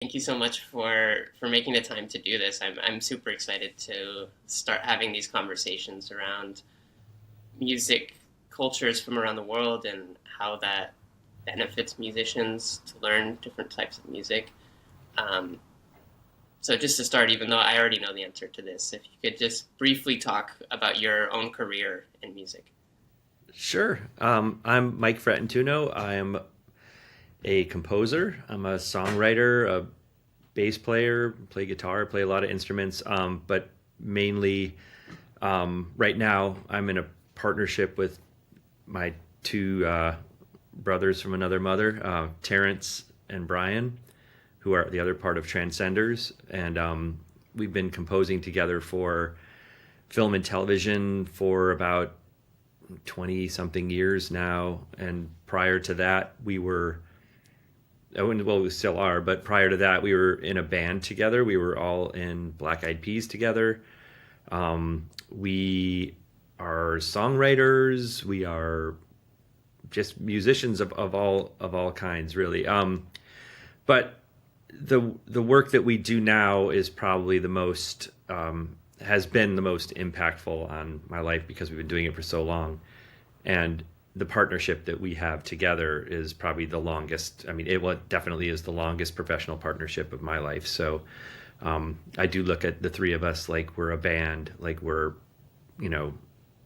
Thank you so much for making the time to do this. I'm super excited to start having these conversations around music cultures from around the world and how that benefits musicians to learn different types of music. Um, so just to start, even though I already know the answer to this, if you could just briefly talk about your own career in music. Sure. I'm Mike Frattantuno. I'm a composer. I'm a songwriter, a bass player, play guitar, play a lot of instruments. But mainly, right now, I'm in a partnership with my two brothers from another mother, Terrence and Brian, who are the other part of Transcenders. And we've been composing together for film and television for about 20 something years now. And prior to that, well, we still are, but prior to that, we were in a band together. We were all in Black Eyed Peas together. We are songwriters. We are just musicians of all kinds, really. But the work that we do now is probably the most has been the most impactful on my life because we've been doing it for so long, and the partnership that we have together is probably the longest. I mean, definitely is the longest professional partnership of my life. So I do look at the three of us like we're a band, like we're, you know,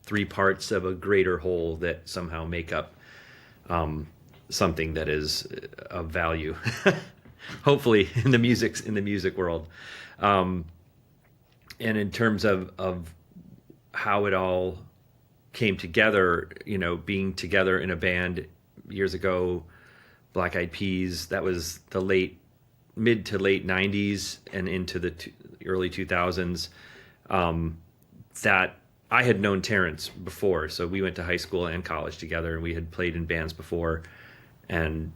three parts of a greater whole that somehow make up something that is of value. Hopefully in the music world. And in terms of how it all came together, being together in a band years ago, Black Eyed Peas, that was the mid to late 90s and into the early 2000s. That I had known Terrence before, so we went to high school and college together, and we had played in bands before. And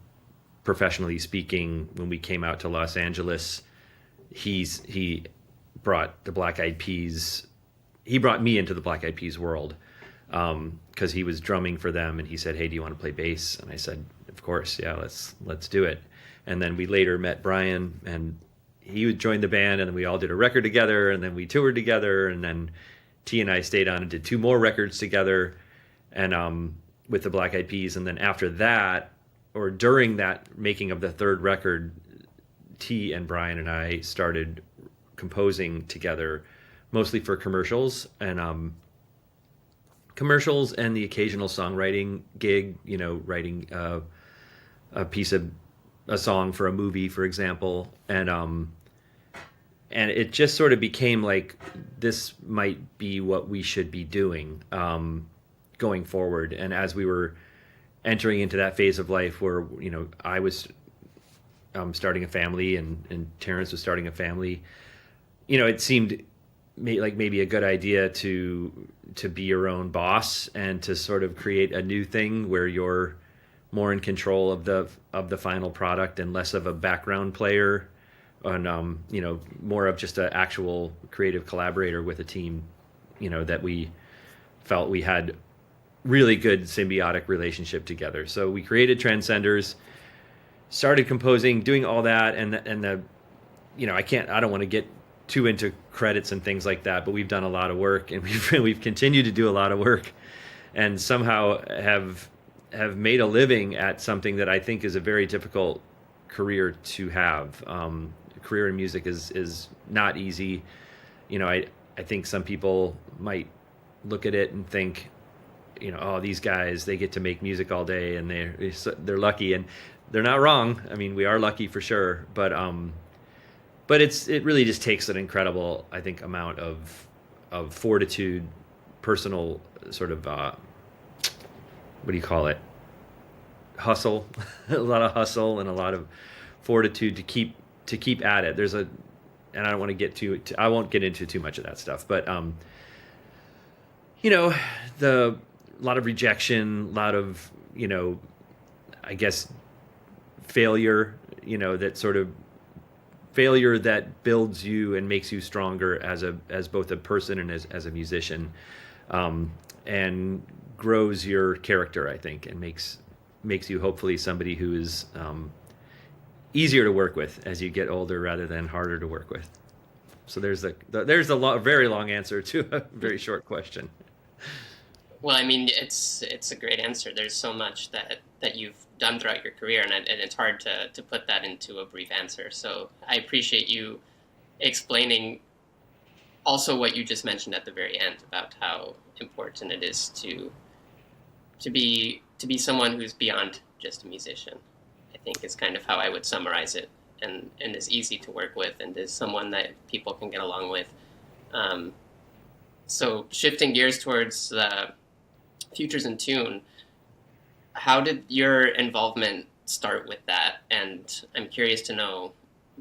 professionally speaking, when we came out to Los Angeles, he brought the Black Eyed Peas. He brought me into the Black Eyed Peas world because he was drumming for them, and he said, "Hey, do you want to play bass?" And I said, "Of course, yeah, let's do it." And then we later met Brian, and he joined the band, and then we all did a record together, and then we toured together, and then T and I stayed on and did two more records together, and with the Black Eyed Peas. And then after that, or during that making of the third record, T and Brian and I started composing together, mostly for commercials and the occasional songwriting gig. Writing a song for a movie, for example, and it just sort of became like this might be what we should be doing going forward. And as we were entering into that phase of life where I was starting a family and Terrence was starting a family, it seemed like maybe a good idea to be your own boss and to sort of create a new thing where you're more in control of the final product and less of a background player, and more of just an actual creative collaborator with a team, that we felt we had really good symbiotic relationship together. So we created Transcenders, started composing, doing all that, and the I don't want to get too into credits and things like that, but we've done a lot of work, and we've continued to do a lot of work, and somehow have made a living at something that I think is a very difficult career to have. A career in music is not easy. I think some people might look at it and think, oh, these guys, they get to make music all day and they're lucky, and they're not wrong. I mean, we are lucky for sure, but it really just takes an incredible, I think, amount of fortitude, personal sort of what do you call it? Hustle, a lot of hustle and a lot of fortitude to keep at it. And I don't want to I won't get into too much of that stuff, but a lot of rejection, a lot of, I guess, failure, that sort of failure that builds you and makes you stronger as both a person and as a musician, and grows your character, I think, and makes you hopefully somebody who is easier to work with as you get older rather than harder to work with. So there's a very long answer to a very short question. Well, I mean, it's a great answer. There's so much that you've done throughout your career, and it's hard to put that into a brief answer. So I appreciate you explaining also what you just mentioned at the very end about how important it is to be someone who's beyond just a musician. I think is kind of how I would summarize it, and is easy to work with, and is someone that people can get along with. Um, so shifting gears towards Futures in Tune, how did your involvement start with that? And I'm curious to know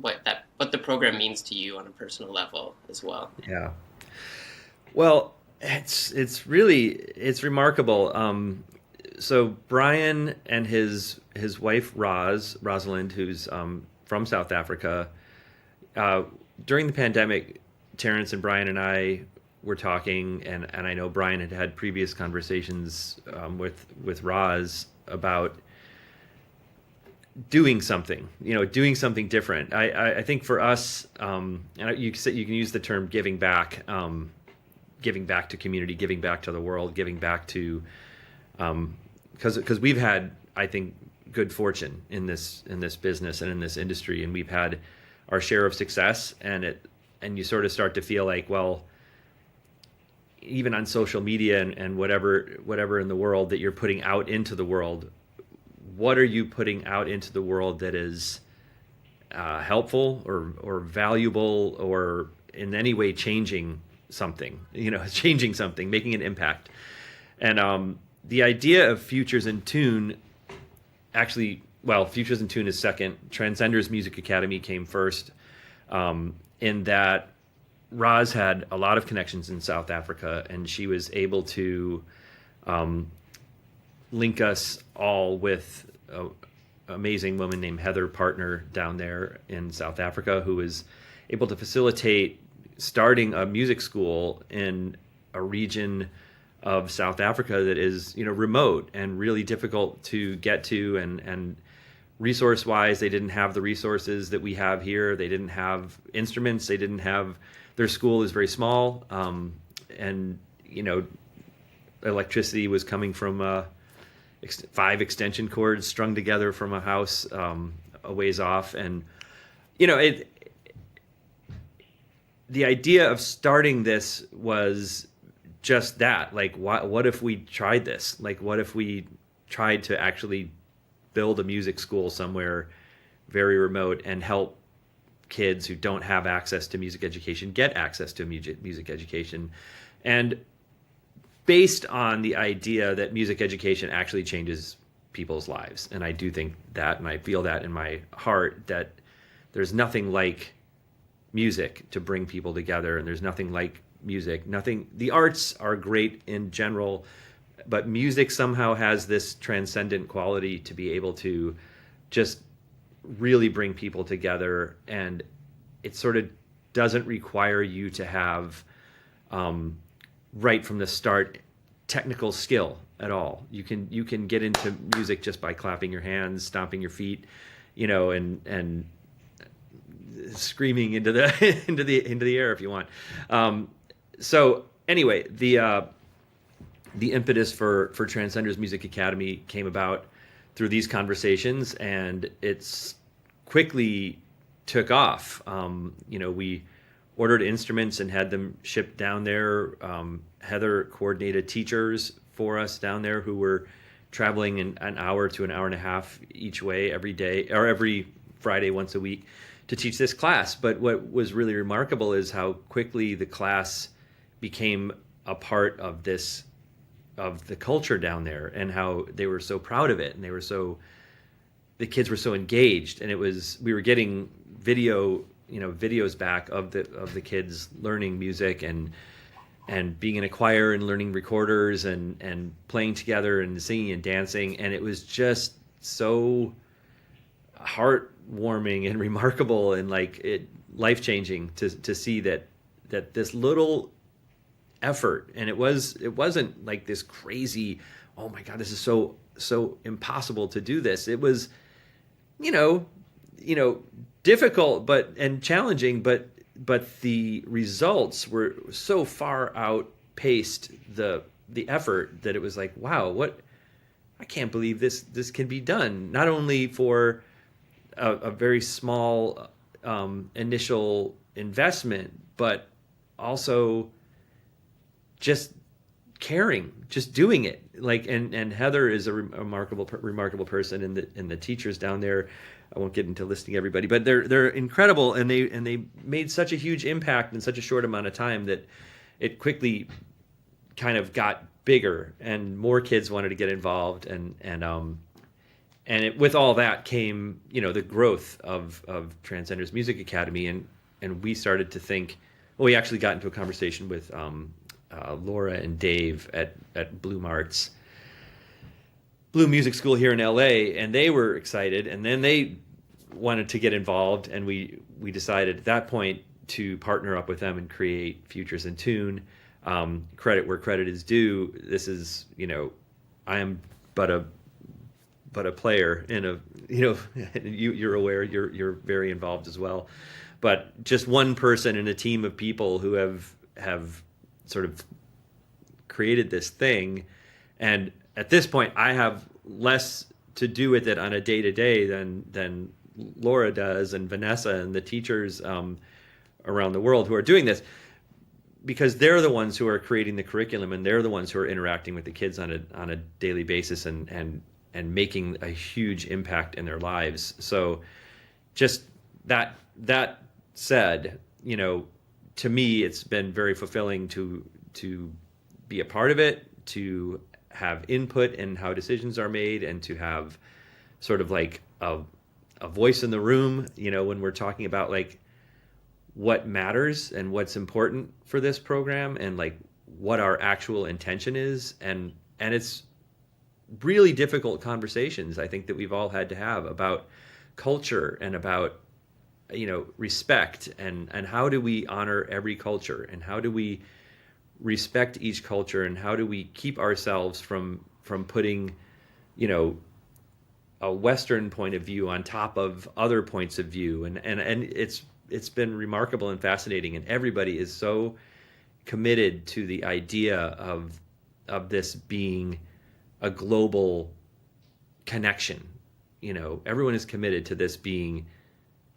what the program means to you on a personal level as well. Yeah. Well, it's remarkable. So Brian and his wife Rosalind, who's from South Africa, during the pandemic, Terrence and Brian and I were talking, and I know Brian had previous conversations with Roz about doing something, doing something different. I think for us, and you can use the term giving back to community, giving back to the world, giving back to, because we've had, I think, good fortune in this business and in this industry, and we've had our share of success, and you sort of start to feel like, well, even on social media and whatever in the world that you're putting out into the world, what are you putting out into the world that is helpful or valuable or in any way changing something, changing something, making an impact. And the idea of Futures in Tune, actually, well, Futures in Tune is second. Transcenders Music Academy came first, in that Roz had a lot of connections in South Africa, and she was able to link us all with an amazing woman named Heather Partner down there in South Africa, who was able to facilitate starting a music school in a region of South Africa that is, remote and really difficult to get to, and resource-wise, they didn't have the resources that we have here. They didn't have instruments. They didn't have. Their school is very small, and electricity was coming from 5 extension cords strung together from a house a ways off, and the idea of starting this was just that. Like, what if we tried this? Like, what if we tried to actually build a music school somewhere very remote and help kids who don't have access to music education get access to music education? And based on the idea that music education actually changes people's lives. And I do think that, and I feel that in my heart, that there's nothing like music to bring people together, and there's nothing like the arts are great in general, but music somehow has this transcendent quality to be able to just really bring people together, and it sort of doesn't require you to have right from the start technical skill at all. You can get into music just by clapping your hands, stomping your feet, and screaming into the into the air if you want. So anyway, the impetus for Transcenders Music Academy came about through these conversations, and it's quickly took off. We ordered instruments and had them shipped down there. Heather coordinated teachers for us down there who were traveling an hour to an hour and a half each way every day, or every Friday once a week, to teach this class. But what was really remarkable is how quickly the class became a part of the culture down there, and how they were so proud of it, and the kids were so engaged, and we were getting videos back of the kids learning music and being in a choir and learning recorders and playing together and singing and dancing, and it was just so heartwarming and remarkable and life-changing to see that this little effort, and it wasn't like this crazy, oh my God, this is so impossible to do this. It was, difficult and challenging, but the results were so far outpaced the effort that it was like, wow, I can't believe this can be done. Not only for a very small initial investment, but also just caring, just doing it. Like, and Heather is a remarkable person, and the teachers down there. I won't get into listing everybody, but they're incredible, and they made such a huge impact in such a short amount of time that it quickly kind of got bigger, and more kids wanted to get involved, and with all that came the growth of Transcenders Music Academy, and we started to think. Well, we actually got into a conversation with Laura and Dave at Blue Music School here in LA, and they were excited, and then they wanted to get involved, and we decided at that point to partner up with them and create Futures in Tune. Credit where credit is due. This is, I am but a player in a, you're aware, you're very involved as well, but just one person in a team of people who have sort of created this thing. And at this point, I have less to do with it on a day-to-day than Laura does, and Vanessa and the teachers around the world who are doing this, because they're the ones who are creating the curriculum, and they're the ones who are interacting with the kids on a daily basis and making a huge impact in their lives. So just that said, to me, it's been very fulfilling to be a part of it, to have input in how decisions are made, and to have sort of like a voice in the room, when we're talking about like what matters and what's important for this program, and like what our actual intention is. And it's really difficult conversations, I think, that we've all had to have about culture and about respect, and how do we honor every culture, and how do we respect each culture, and how do we keep ourselves from putting a Western point of view on top of other points of view. And it's been remarkable and fascinating, and everybody is so committed to the idea of this being a global connection. Everyone is committed to this being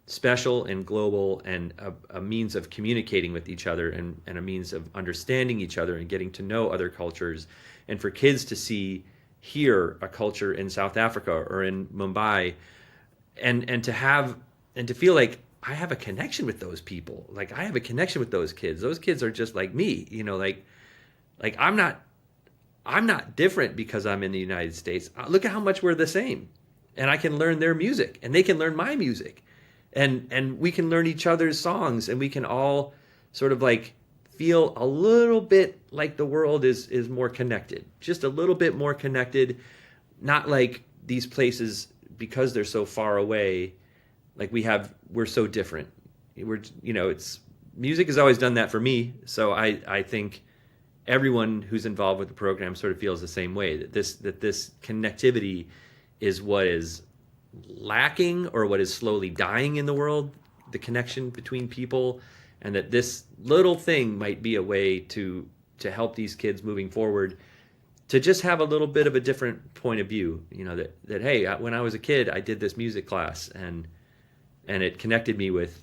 special and global, and a means of communicating with each other, and a means of understanding each other and getting to know other cultures. And for kids to see here a culture in South Africa or in Mumbai, and to feel like I have a connection with those people. Like, I have a connection with those kids. Those kids are just like me, like I'm not different because I'm in the United States. Look at how much we're the same. And I can learn their music, and they can learn my music. And we can learn each other's songs, and we can all sort of like feel a little bit like the world is more connected, just a little bit more connected. Not like these places, because they're so far away, like we're so different. It's music has always done that for me. So I think everyone who's involved with the program sort of feels the same way, that this connectivity is what is lacking, or what is slowly dying in the world, the connection between people, and that this little thing might be a way to help these kids moving forward to just have a little bit of a different point of view. That hey, when I was a kid, I did this music class, and it connected me with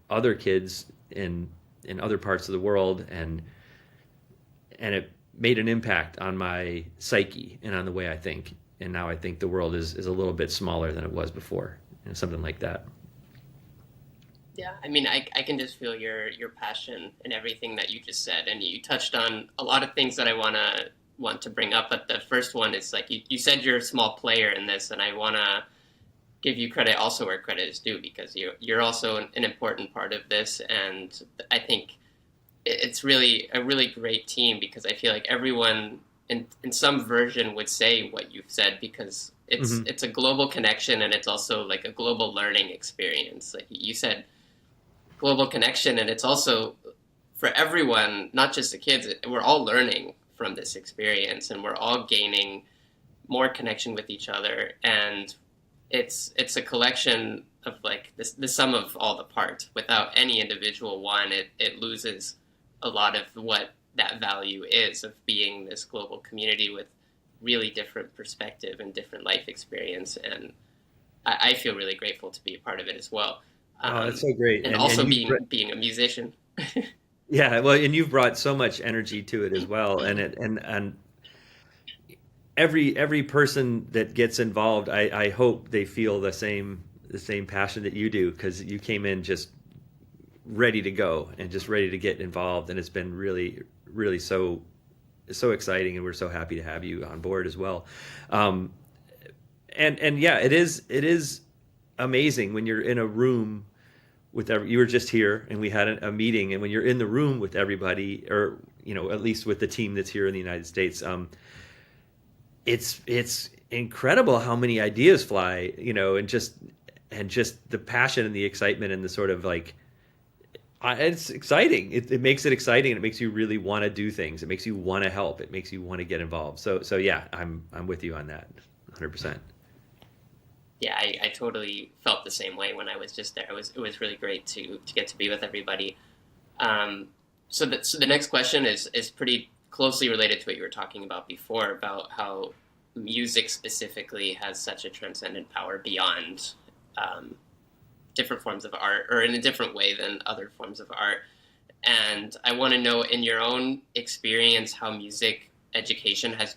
other kids in other parts of the world, and it made an impact on my psyche and on the way I think. And now I think the world is a little bit smaller than it was before, something like that. Yeah, I mean, I can just feel your passion in everything that you just said, and you touched on a lot of things that I want to bring up. But the first one is like you said you're a small player in this, and I want to give you credit also where credit is due, because you're also an important part of this, and I think it's really a really great team, because I feel like everyone in some version would say what you've said, because it's a global connection, and it's also like a global learning experience. Like you said, global connection, and it's also for everyone, not just the kids. We're all learning from this experience, and we're all gaining more connection with each other. And it's a collection of like this, the sum of all the parts. Without any individual one, it loses a lot of what that value is of being this global community with really different perspective and different life experience. And I feel really grateful to be a part of it as well. Oh, that's so great. And And also you, being a musician. yeah, well, and you've brought so much energy to it as well. And every person that gets involved, I hope they feel the same passion that you do, because you came in just ready to go and just ready to get involved, and it's been really so exciting, and we're so happy to have you on board as well. Um, and yeah, it is amazing when you're in a room with you were just here and we had a meeting, and when you're in the room with everybody, or at least with the team that's here in the United States, it's incredible how many ideas fly, and just the passion and the excitement and the sort of like, it's exciting. It makes it exciting, and it makes you really want to do things. It makes you want to help. It makes you want to get involved. So yeah, I'm with you on that, 100%. Yeah, I totally felt the same way when I was just there. It was really great to get to be with everybody. So the next question is pretty closely related to what you were talking about before, about how music specifically has such a transcendent power beyond different forms of art, or in a different way than other forms of art. And I want to know, in your own experience, how music education has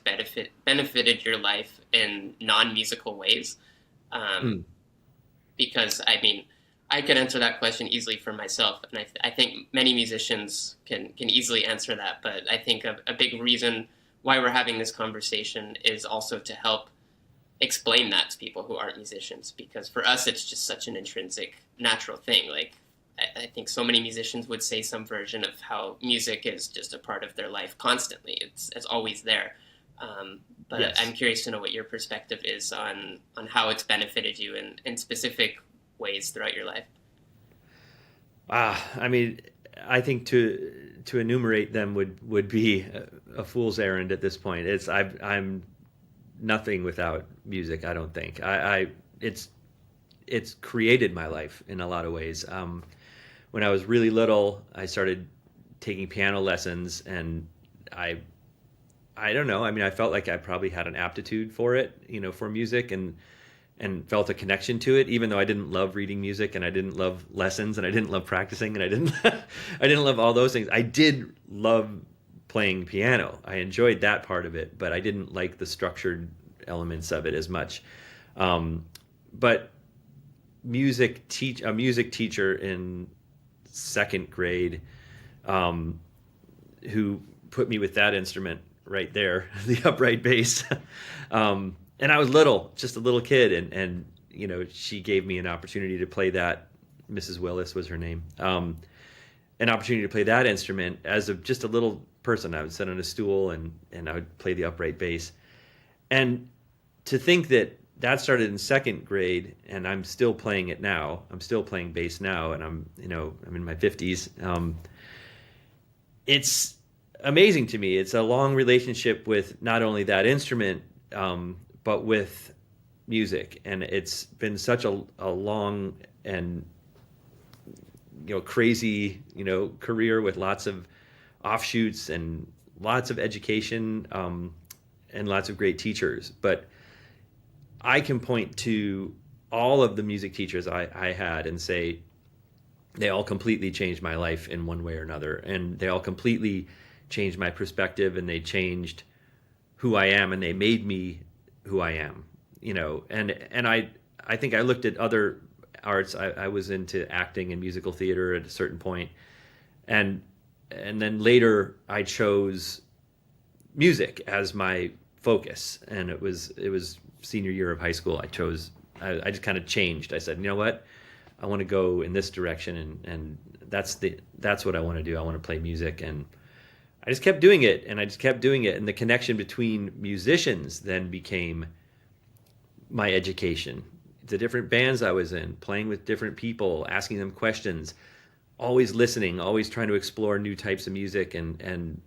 benefited your life in non-musical ways. Um, Mm. because I mean, I can answer that question easily for myself, and I think many musicians can easily answer that. But I think a big reason why we're having this conversation is also to help explain that to people who aren't musicians, because for us it's just such an intrinsic, natural thing. Like I think so many musicians would say some version of how music is just a part of their life constantly. It's always there. But I'm Yes. curious to know what your perspective is on how it's benefited you in specific ways throughout your life. I mean, I think to enumerate them would be a fool's errand at this point. I'm nothing without music. I don't think it's created my life in a lot of ways. When I was really little, I started taking piano lessons, and I don't know. I mean, I felt like I probably had an aptitude for it, for music, and felt a connection to it, even though I didn't love reading music, and I didn't love lessons, and I didn't love practicing, and I didn't I didn't love all those things. I did love playing piano. I enjoyed that part of it, but I didn't like the structured elements of it as much. But a music teacher in second grade, who put me with that instrument right there, the upright bass. And I was little, just a little kid, and she gave me an opportunity to play that. Mrs. Willis was her name. An opportunity to play that instrument as just a little person. I would sit on a stool, and I would play the upright bass. And to think that started in second grade, and I'm still playing it now. I'm still playing bass now, and I'm in my 50s. It's amazing to me. It's a long relationship with not only that instrument, but with music, and it's been such a long and crazy career with lots of offshoots and lots of education, and lots of great teachers. But I can point to all of the music teachers I had and say they all completely changed my life in one way or another, and they all completely changed my perspective, and they changed who I am, and they made me who I am. And I think I looked at other arts. I was into acting and musical theater at a certain point, and then later I chose music as my focus, and it was senior year of high school. I just kind of changed. I said, you know what, I want to go in this direction, and that's what I want to do. I want to play music, and I just kept doing it, and and the connection between musicians then became my education. The different bands I was in, playing with different people, asking them questions, always listening, always trying to explore new types of music, and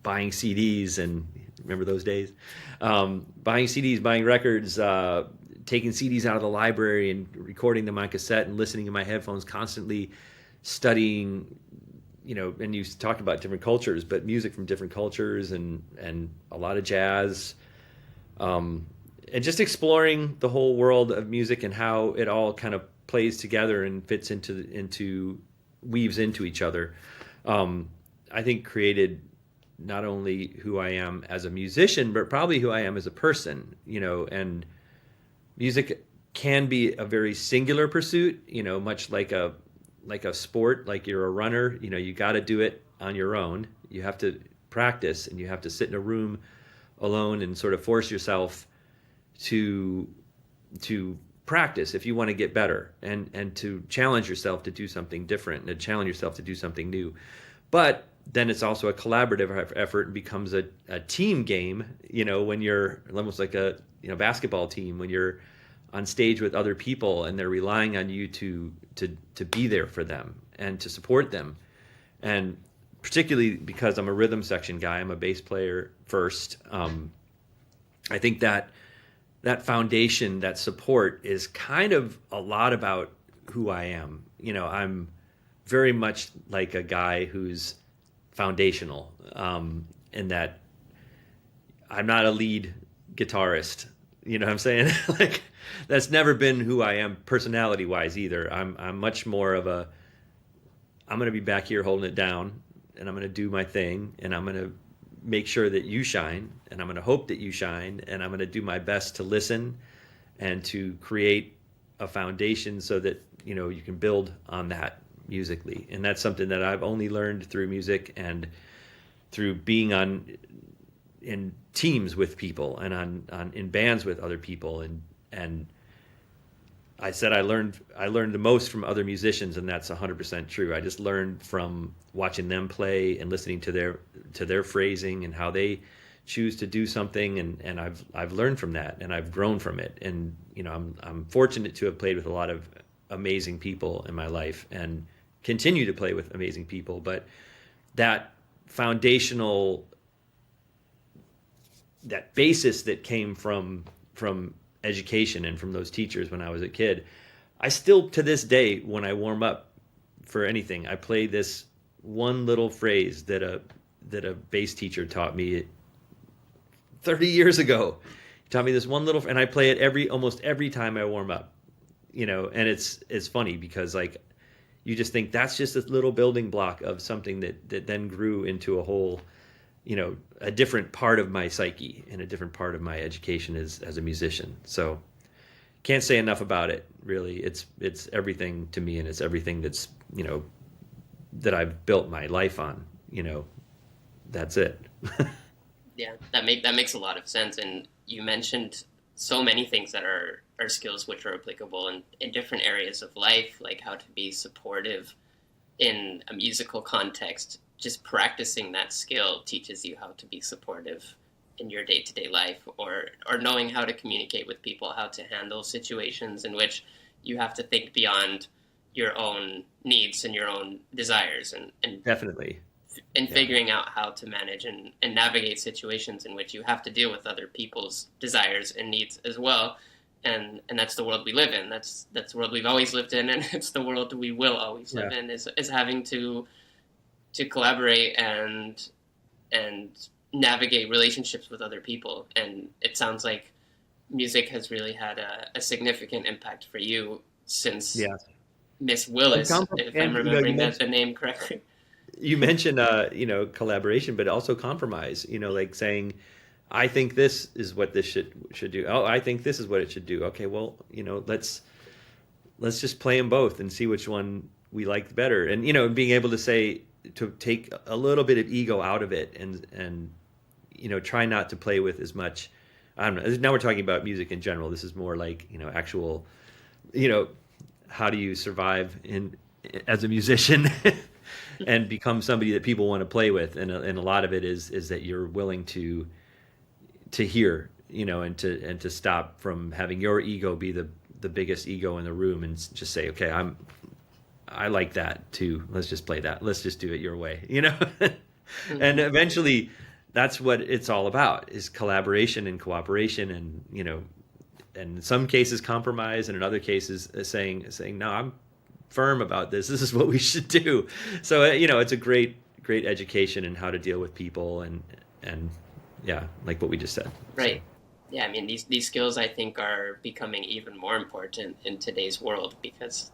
buying CDs, and remember those days, buying CDs, buying records, taking CDs out of the library and recording them on cassette and listening in my headphones, constantly studying, and you talked about different cultures, but music from different cultures and a lot of jazz, and just exploring the whole world of music and how it all kind of plays together and fits weaves into each other. I think created not only who I am as a musician, but probably who I am as a person, and music can be a very singular pursuit, much like a sport, like you're a runner, you got to do it on your own. You have to practice and you have to sit in a room alone and sort of force yourself to practice if you want to get better and to challenge yourself to do something different and to challenge yourself to do something new. But then it's also a collaborative effort and becomes a team game, when you're almost like a basketball team, when you're on stage with other people and they're relying on you to be there for them and to support them. And particularly because I'm a rhythm section guy, I'm a bass player first. I think that foundation, that support is kind of a lot about who I am. I'm very much like a guy who's foundational, in that I'm not a lead guitarist. You know what I'm saying? Like, that's never been who I am personality wise either. I'm much more of I'm going to be back here holding it down and I'm going to do my thing and I'm going to make sure that you shine and I'm going to hope that you shine and I'm going to do my best to listen and to create a foundation so that, you can build on that musically. And that's something that I've only learned through music and through being in teams with people and in bands with other people. And I said I learned the most from other musicians, and that's 100% true. I just learned from watching them play and listening to their phrasing and how they choose to do something, and I've learned from that and I've grown from it. And I'm fortunate to have played with a lot of amazing people in my life and continue to play with amazing people, but that foundational, that basis that came from education and from those teachers when I was a kid, I still to this day when I warm up for anything, I play this one little phrase that a bass teacher taught me 30 years ago. He taught me this one little, and I play it almost every time I warm up, and it's funny because like you just think that's just a little building block of something that then grew into a whole, a different part of my psyche and a different part of my education as a musician. So can't say enough about it, really. It's everything to me, and it's everything that's, that I've built my life on, that's it. Yeah, that makes a lot of sense. And you mentioned so many things that are skills which are applicable in different areas of life, like how to be supportive in a musical context. Just practicing that skill teaches you how to be supportive in your day-to-day life, or knowing how to communicate with people, how to handle situations in which you have to think beyond your own needs and your own desires, and definitely. And figuring out how to manage and navigate situations in which you have to deal with other people's desires and needs as well. And that's the world we live in. That's the world we've always lived in, and it's the world we will always live in, is having to collaborate and navigate relationships with other people. And it sounds like music has really had a significant impact for you since Miss Willis, if I'm remembering the name correctly. You mentioned, collaboration, but also compromise, like saying, I think this is what this should do. Oh, I think this is what it should do. Okay, well, let's just play them both and see which one we like better. And, being able to say, to take a little bit of ego out of it and try not to play with as much. I don't know. Now we're talking about music in general. This is more like, actual, how do you survive as a musician and become somebody that people want to play with. And a lot of it is that you're willing to hear, and to stop from having your ego be the biggest ego in the room and just say, okay, I like that too. Let's just play that. Let's just do it your way, Mm-hmm. And eventually that's what it's all about, is collaboration and cooperation and, in some cases compromise, and in other cases saying no, I'm firm about this. This is what we should do. So it's a great education in how to deal with people, and yeah, like what we just said. Right. Yeah, I mean, these skills I think are becoming even more important in today's world because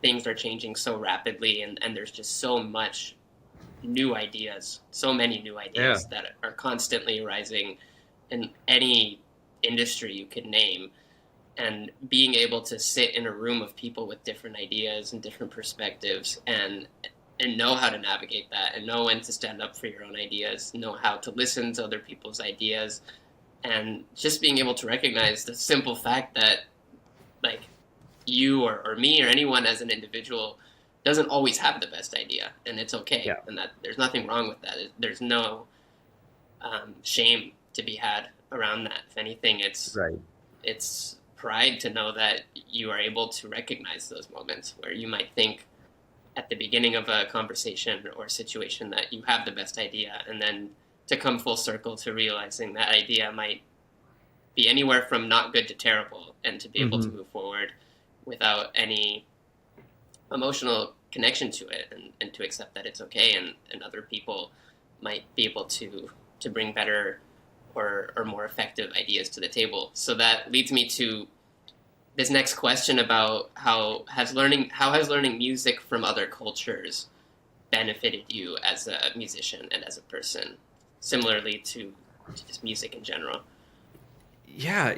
things are changing so rapidly, and there's just so much new ideas, so many new Yeah. ideas that are constantly rising in any industry you could name. And being able to sit in a room of people with different ideas and different perspectives and know how to navigate that and know when to stand up for your own ideas, know how to listen to other people's ideas, and just being able to recognize the simple fact that like you or me or anyone as an individual doesn't always have the best idea, and it's okay, Yeah. and that there's nothing wrong with that. There's no shame to be had around that. If anything, Right. it's pride to know that you are able to recognize those moments where you might think at the beginning of a conversation or situation that you have the best idea, and then to come full circle to realizing that idea might be anywhere from not good to terrible, and to be able to move forward without any emotional connection to it, and to accept that it's okay, and other people might be able to bring better or more effective ideas to the table. So that leads me to this next question about how has learning music from other cultures benefited you as a musician and as a person, similarly to just music in general. Yeah,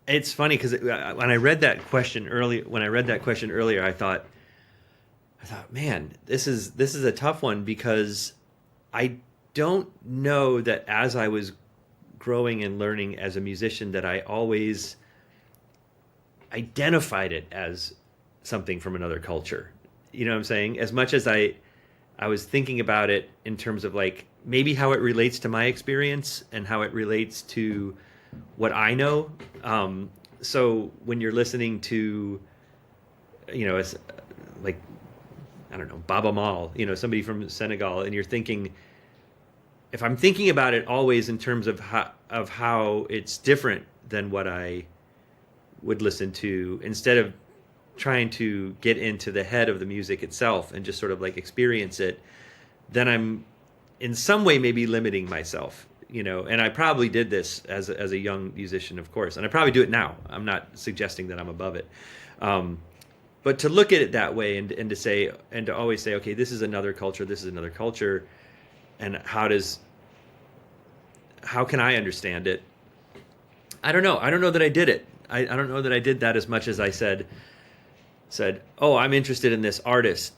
it's funny because when I read that question earlier, I thought, man, this is a tough one because I don't know that as I was growing and learning as a musician that I always identified it as something from another culture. You know what I'm saying? As much as I was thinking about it in terms of like maybe how it relates to my experience and how it relates to what I know. So when you're listening to, it's like, I don't know, Baba Mal, somebody from Senegal, and you're thinking, if I'm thinking about it always in terms of how it's different than what I would listen to, instead of trying to get into the head of the music itself and just sort of like experience it, then I'm in some way maybe limiting myself, and I probably did this as a young musician, of course, and I probably do it now. I'm not suggesting that I'm above it. But to look at it that way and to always say, okay, this is another culture, and how can I understand it? I don't know. I don't know that I did it. I don't know that I did that as much as I said, oh, I'm interested in this artist.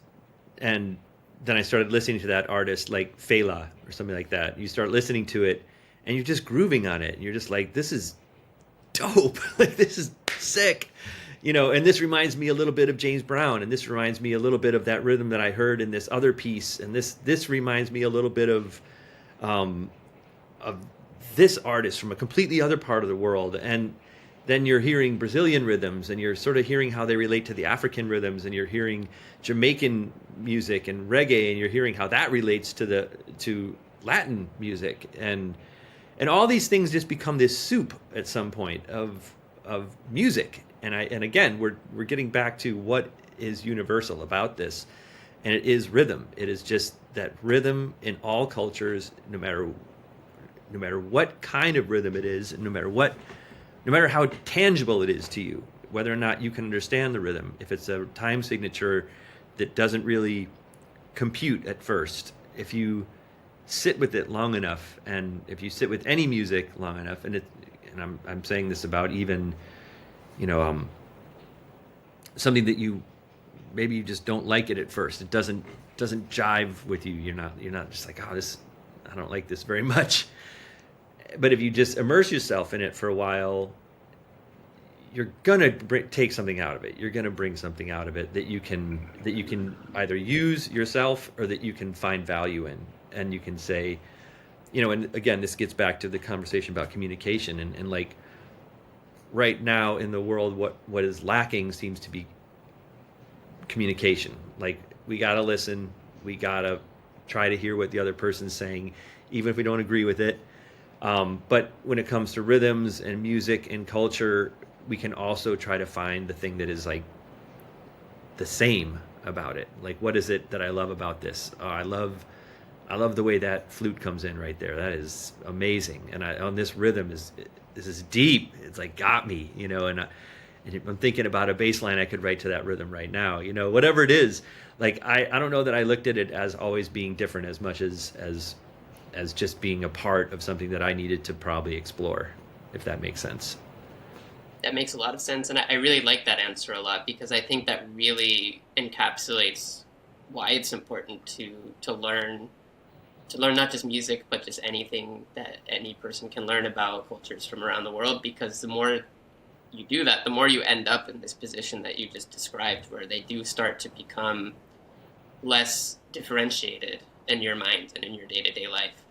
And then I started listening to that artist, like Fela or something like that. You start listening to it and you're just grooving on it. And you're just like, this is dope. Like, this is sick. And this reminds me a little bit of James Brown. And this reminds me a little bit of that rhythm that I heard in this other piece. And this reminds me a little bit of this artist from a completely other part of the world. And then you're hearing Brazilian rhythms, and you're sort of hearing how they relate to the African rhythms, and you're hearing Jamaican music and reggae, and you're hearing how that relates to Latin music, and all these things just become this soup at some point of music. And again, we're getting back to what is universal about this, and it is rhythm. It is just that rhythm in all cultures, no matter what kind of rhythm it is, and no matter how tangible it is to you, whether or not you can understand the rhythm, if it's a time signature that doesn't really compute at first, if you sit with it long enough, and if you sit with any music long enough, and I'm saying this about even, something that you just don't like it at first. It doesn't jive with you. You're not just like, oh, I don't like this very much. But if you just immerse yourself in it for a while, you're gonna take something out of it. You're gonna bring something out of it that you can either use yourself or that you can find value in, and you can say, and again, this gets back to the conversation about communication, and like right now in the world, what is lacking seems to be communication. Like, we gotta listen, we gotta try to hear what the other person's saying, even if we don't agree with it. But when it comes to rhythms and music and culture, we can also try to find the thing that is like the same about it. Like, what is it that I love about this? Oh, I love the way that flute comes in right there. That is amazing. And on this rhythm is deep. It's like got me, and if I'm thinking about a bass line I could write to that rhythm right now, whatever it is. Like, I don't know that I looked at it as always being different as much as just being a part of something that I needed to probably explore, if that makes sense. That makes a lot of sense, and I really like that answer a lot, because I think that really encapsulates why it's important to learn not just music, but just anything that any person can learn about cultures from around the world. Because the more you do that, the more you end up in this position that you just described, where they do start to become less differentiated in your mind and in your day-to-day life.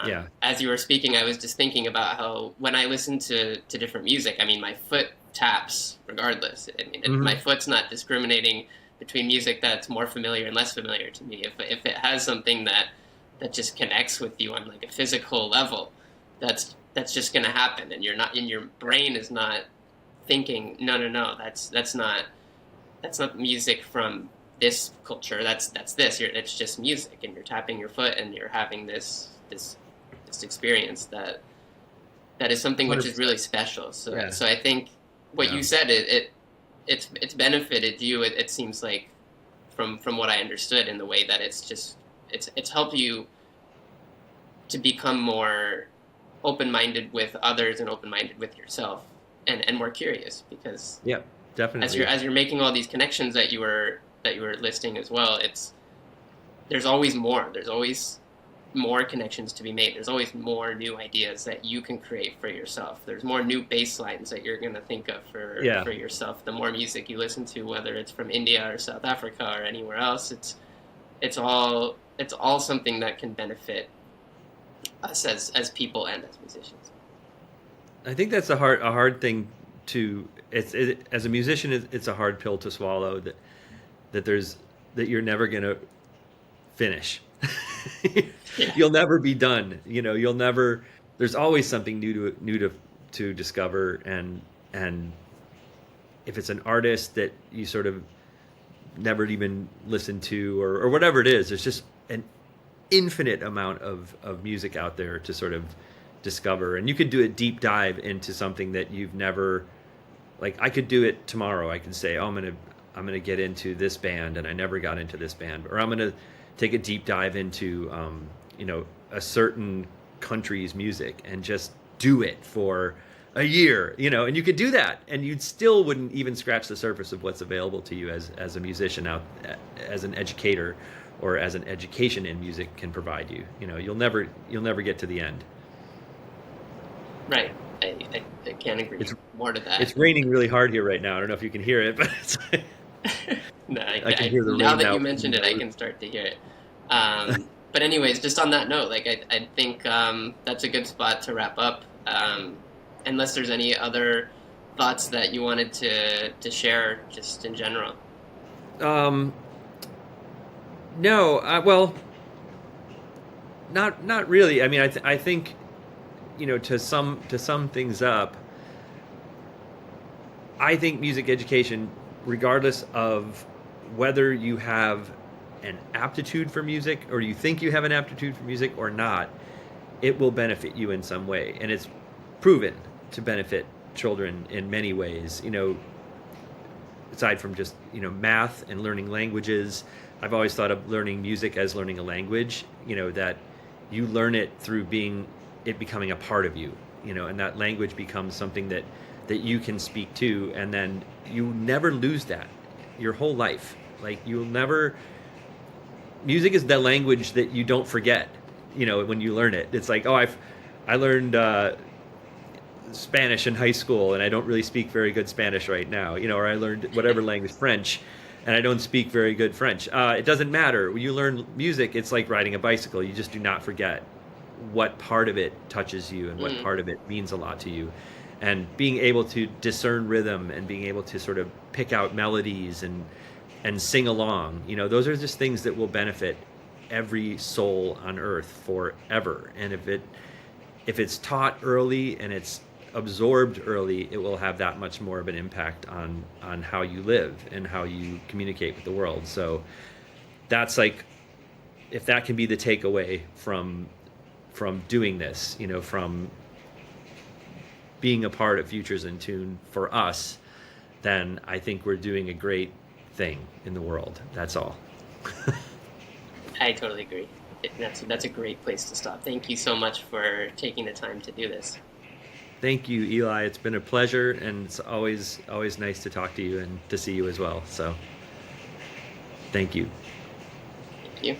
Yeah. As you were speaking, I was just thinking about how when I listen to different music, I mean, my foot taps regardless. I mean, my foot's not discriminating between music that's more familiar and less familiar to me. If it has something that just connects with you on like a physical level, that's just going to happen, and you're not, in your brain is not thinking, no, that's not music from this culture. That's this. It's just music, and you're tapping your foot, and you're having this experience that is something which is really special. So Yeah. So I think what you said, it's benefited you. It seems like from what I understood, in the way that it's helped you to become more open-minded with others and open-minded with yourself, and more curious, because Yeah, definitely. as you're making all these connections that you were listing as well, there's always more connections to be made. There's always more new ideas that you can create for yourself. There's more new bass lines that you're going to think of for yourself. The more music you listen to, whether it's from India or South Africa or anywhere else, it's all something that can benefit us as people and as musicians. I think that's a hard thing to. As a musician, it's a hard pill to swallow, that you're never gonna finish. You'll never be done. You'll never. There's always something new to discover, and if it's an artist that you sort of never even listened to, or whatever it is, there's just an infinite amount of music out there to sort of discover. And you could do a deep dive into something that you've never, like, I could do it tomorrow. I could say, oh, I'm gonna get into this band, and I never got into this band, or I'm gonna take a deep dive into a certain country's music and just do it for a year, and you could do that, and you still wouldn't even scratch the surface of what's available to you as a musician, as an educator, or as an education in music can provide you. You'll never get to the end. Right. I can't agree more to that. It's raining really hard here right now. I don't know if you can hear it, but it's like, no, I can hear the rain now that you mentioned it, I can start to hear it. But anyways, just on that note, like I think that's a good spot to wrap up. Unless there's any other thoughts that you wanted to share, just in general. No, well, not really. I mean, I think, to sum things up, I think music education, regardless of whether you have an aptitude for music, or you think you have an aptitude for music or not, it will benefit you in some way, and it's proven to benefit children in many ways. Aside from just math and learning languages, I've always thought of learning music as learning a language. That you learn it through it becoming a part of you. And that language becomes something that you can speak to, and then you never lose that your whole life. Like, you'll never. Music is the language that you don't forget. When you learn it, it's like, oh, I learned Spanish in high school, and I don't really speak very good Spanish right now. Or I learned whatever language, French, and I don't speak very good French. It doesn't matter. When you learn music, it's like riding a bicycle. You just do not forget what part of it touches you and what part of it means a lot to you. And being able to discern rhythm, and being able to sort of pick out melodies and sing along, those are just things that will benefit every soul on earth forever. And if it's taught early and it's absorbed early, it will have that much more of an impact on how you live and how you communicate with the world. So that's like, if that can be the takeaway from doing this, you know, from being a part of Futures in Tune for us, then I think we're doing a great thing in the world. That's all. I totally agree. That's a great place to stop. Thank you so much for taking the time to do this. Thank you, Eli. It's been a pleasure, and it's always nice to talk to you and to see you as well. So, thank you. Thank you.